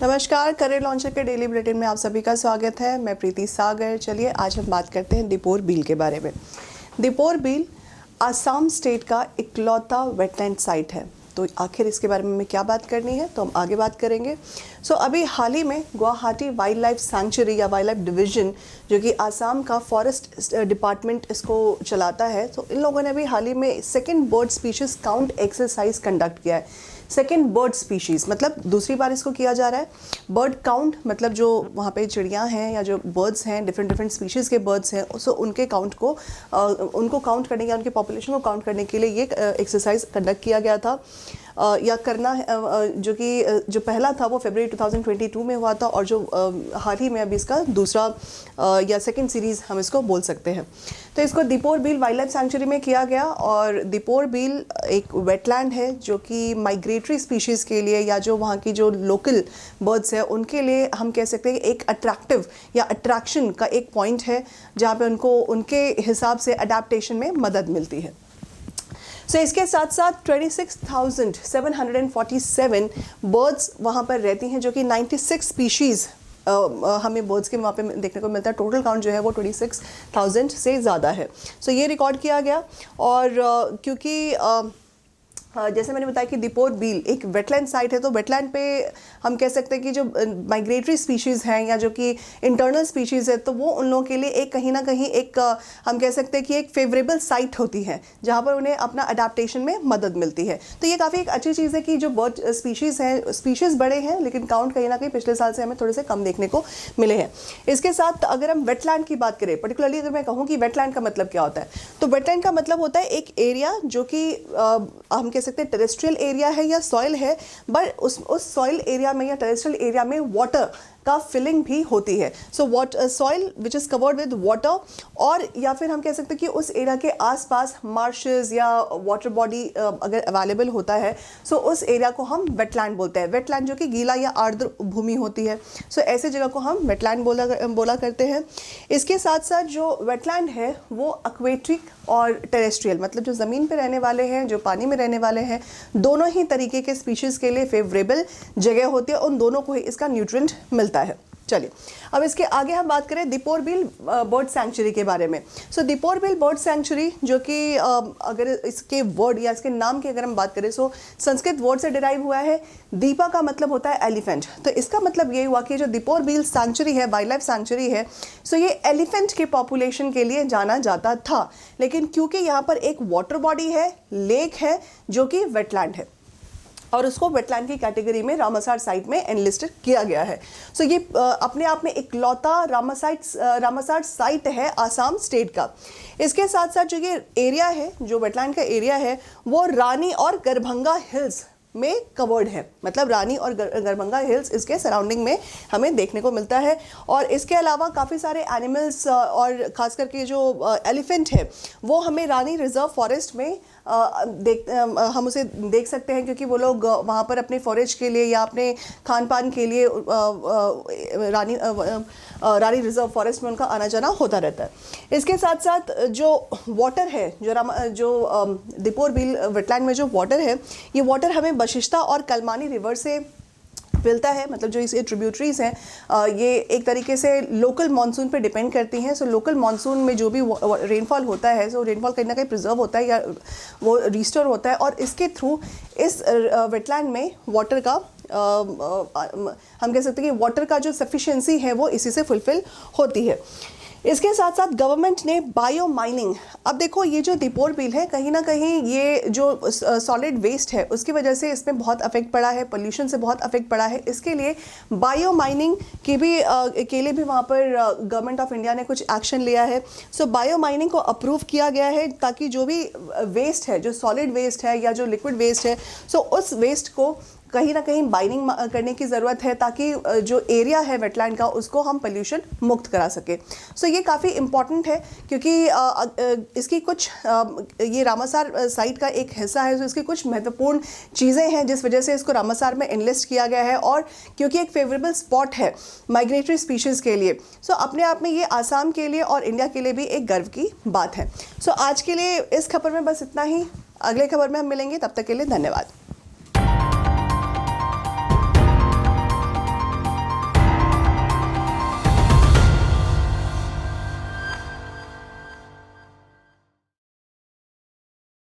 नमस्कार, career launcher के daily bulletin में आप सभी का स्वागत है। मैं प्रीति सागर। चलिए आज हम बात करते हैं दीपोर बील के बारे में। दीपोर बील आसाम स्टेट का इकलौता वेटलैंड साइट है। तो आखिर इसके बारे में हमें क्या बात करनी है, तो हम आगे बात करेंगे। अभी हाल ही में गुवाहाटी वाइल्ड लाइफ सैंक्चुरी या वाइल्ड लाइफ डिवीजन, जो कि आसाम का फॉरेस्ट डिपार्टमेंट इसको चलाता है, तो इन लोगों ने अभी हाल ही में second bird species count exercise conduct किया है। सेकेंड बर्ड स्पीशीज़ मतलब दूसरी बार इसको किया जा रहा है। बर्ड काउंट मतलब जो वहाँ पे चिड़ियाँ हैं या जो बर्ड्स हैं, डिफरेंट स्पीशीज़ के बर्ड्स हैं, उनके काउंट को उनको काउंट करने या उनके पॉपुलेशन को काउंट करने के लिए ये एक्सरसाइज कंडक्ट किया गया था या करना जो कि जो पहला था वो फरवरी 2022 में हुआ था, और जो हाल ही में अभी इसका दूसरा या सेकंड सीरीज़ हम इसको बोल सकते हैं। तो इसको दीपोर बील वाइल्ड लाइफ सैंक्चुरी में किया गया। और दीपोर बील एक वेटलैंड है जो कि माइग्रेटरी स्पीशीज़ के लिए या जो वहाँ की जो लोकल बर्ड्स हैं उनके लिए हम कह सकते हैं एक अट्रैक्टिव या अट्रैक्शन का एक पॉइंट है, जहाँ पे उनको उनके हिसाब से अडेप्टेशन में मदद मिलती है। इसके साथ साथ 26,747 बर्ड्स वहाँ पर रहती हैं, जो कि 96 स्पीशीज़ हमें बर्ड्स के वहाँ पे देखने को मिलता है। टोटल काउंट जो है वो 26,000 से ज़्यादा है। ये रिकॉर्ड किया गया। और क्योंकि जैसे मैंने बताया कि दीपोर बील एक वेटलैंड साइट है, तो वेटलैंड पे हम कह सकते हैं कि जो माइग्रेटरी स्पीशीज़ हैं या जो कि इंटरनल स्पीशीज़ है, तो वो उन लोगों के लिए एक कहीं ना कहीं एक हम कह सकते हैं कि एक फेवरेबल साइट होती है, जहाँ पर उन्हें अपना अडेप्टेशन में मदद मिलती है। तो ये काफ़ी एक अच्छी चीज़ है कि जो बर्ड स्पीशीज़ हैं, स्पीशीज़ बड़े हैं लेकिन काउंट कहीं ना कहीं पिछले साल से हमें थोड़े से कम देखने को मिले हैं। इसके साथ अगर हम वेटलैंड की बात करें, पर्टिकुलरली अगर मैं कहूँ कि वेटलैंड का मतलब क्या होता है, तो वेटलैंड का मतलब होता है एक एरिया जो कि हम कह सकते हैं टेरेस्ट्रियल एरिया है या सॉइल है, बट उस सॉइल एरिया में या टेरेस्ट्रियल एरिया में वाटर का फिलिंग भी होती है। Soil which is covered with water, और या फिर हम कह सकते हैं कि उस एरिया के आसपास मार्शेस या वाटर बॉडी अगर अवेलेबल होता है, उस एरिया को हम वेटलैंड बोलते हैं। वेटलैंड जो कि गीला या आर्द्र भूमि होती है, ऐसे जगह को हम वेटलैंड बोला करते हैं। इसके साथ साथ जो वेटलैंड है वो एक्वेटिक और टेरेस्ट्रियल मतलब जो ज़मीन पे रहने वाले हैं, जो पानी में रहने वाले हैं, दोनों ही तरीके के स्पीशीज़ के लिए फेवरेबल जगह होती है। उन दोनों को ही इसका न्यूट्रिएंट मिलता है। चलिए अब इसके आगे हम बात करें दीपोर बील बर्ड सैंक्चुरी के बारे में। दीपोर बील बर्ड सैंक्चुरी जो कि अगर इसके वर्ड या इसके नाम की अगर हम बात करें, संस्कृत वर्ड से डिराइव हुआ है। दीपा का मतलब होता है एलिफेंट, तो इसका मतलब ये हुआ कि जो दीपोर बील सैंक्चुरी है, वाइल्ड लाइफ सैंक्चुरी है, ये एलिफेंट के पॉपुलेशन के लिए जाना जाता था। लेकिन क्योंकि यहाँ पर एक वाटर बॉडी है, लेक है जो कि वेटलैंड है, और उसको वेटलैंड की कैटेगरी में रामासार साइट में एनलिस्टेड किया गया है। ये अपने आप में इकलौता रामासार साइट है आसाम स्टेट का। इसके साथ साथ जो ये एरिया है, जो वेटलैंड का एरिया है, वो रानी और गरभंगा हिल्स में कवर्ड है। मतलब रानी और गरभंगा हिल्स इसके सराउंडिंग में हमें देखने को मिलता है। और इसके अलावा काफ़ी सारे एनिमल्स और ख़ास करके जो एलिफेंट है वो हमें रानी रिजर्व फॉरेस्ट में हम उसे देख सकते हैं, क्योंकि वो लोग वहाँ पर अपने फॉरेज के लिए या अपने खान पान के लिए रानी रिजर्व फॉरेस्ट में उनका आना जाना होता रहता है। इसके साथ साथ जो वाटर है, जो दीपोर बील वेटलैंड में जो वाटर है, ये वाटर हमें बशिष्ता और कलमानी रिवर से मिलता है। मतलब जो इसके ट्रिब्यूटरीज हैं, ये एक तरीके से लोकल मानसून पे डिपेंड करती हैं। लोकल मानसून में जो भी रेनफॉल होता है, रेनफॉल कहीं ना कहीं प्रिजर्व होता है या वो रिस्टोर होता है, और इसके थ्रू इस वेटलैंड में वाटर का हम कह सकते हैं कि वाटर का जो सफिशिएंसी है वो इसी से फुलफिल होती है। इसके साथ साथ गवर्नमेंट ने बायो माइनिंग, अब देखो ये जो दीपोर बील है, कहीं ना कहीं ये जो सॉलिड वेस्ट है उसकी वजह से इसमें बहुत अफेक्ट पड़ा है, पोल्यूशन से बहुत अफेक्ट पड़ा है। इसके लिए बायो माइनिंग के लिए भी वहाँ पर गवर्नमेंट ऑफ इंडिया ने कुछ एक्शन लिया है। बायो माइनिंग को अप्रूव किया गया है, ताकि जो भी वेस्ट है, जो सॉलिड वेस्ट है या जो लिक्विड वेस्ट है, उस वेस्ट को कहीं ना कहीं बाइनिंग करने की ज़रूरत है, ताकि जो एरिया है वेटलैंड का उसको हम पोल्यूशन मुक्त करा सके। ये काफ़ी इम्पॉर्टेंट है, क्योंकि इसकी कुछ ये रामासार साइट का एक हिस्सा है, इसकी कुछ महत्वपूर्ण चीज़ें हैं जिस वजह से इसको रामासार में एनलिस्ट किया गया है, और क्योंकि एक फेवरेबल स्पॉट है माइग्रेटरी स्पीशीज़ के लिए। अपने आप में ये आसाम के लिए और इंडिया के लिए भी एक गर्व की बात है। आज के लिए इस खबर में बस इतना ही। अगले खबर में हम मिलेंगे, तब तक के लिए धन्यवाद।